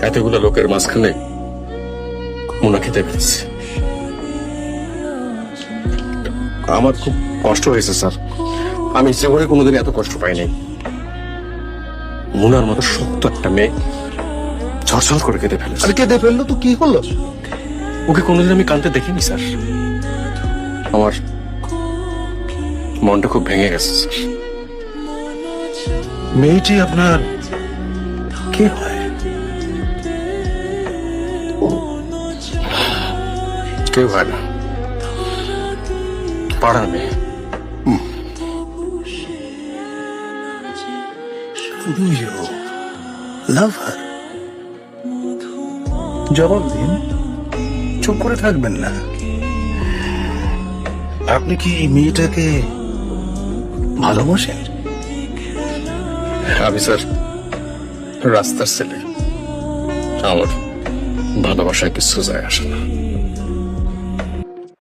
এতগুলো লোকের মাঝখানে মুনা খেতে পেরেছি। আমার খুব কষ্ট হয়েছে স্যার, আমি জীবনে কোনোদিন এত কষ্ট পাই নাই। মুনার মতো শক্ত একটা মেয়ে ঝরঝর করে কেঁদে ফেলেছে। আরে কেঁদে ফেললো তো কি হলো? ওকে কোনোদিন আমি কাঁদতে দেখিনি স্যার। আমার মনটা খুব ভেঙে গেছে স্যার। মেয়েটি আপনার কে হয়? কেউ হয় না, পাড়ার মেয়ে। Do you love her? জবাব দিন, চুপ করে থাকবেন না। আপনি কি মেয়েটাকে ভালোবাসেন? আমি স্যার রাস্তার ছেলে, আমার ভালোবাসায় কিছু যায় আসে না।